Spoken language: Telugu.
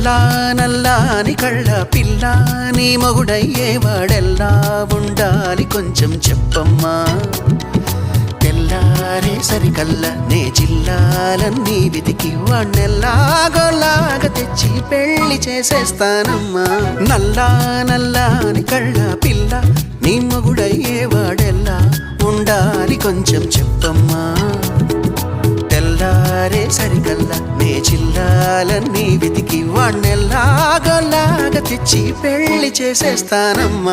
నల్లా నల్లాని కళ్ళ పిల్ల నీ మొగుడయ్యేవాడెల్లా ఉండాలి కొంచెం చెప్పమ్మా తెల్లారే సరికల్లా నే జిల్లాలన్నీ వెతికి వాణ్ణెల్లాగోలాగా తెచ్చి పెళ్లి చేసేస్తానమ్మా నల్లా నల్లాని కళ్ళ పిల్ల నీ మొగుడయ్యేవాడెల్లా ఉండాలి కొంచెం చెప్పమ్మా తెల్లారే సరికల్లా నే జిల్లాలన్నీ వెతికి వాణ్ణెల్లాగోలాగా తెచ్చి పెళ్లి చేసేస్తానమ్మా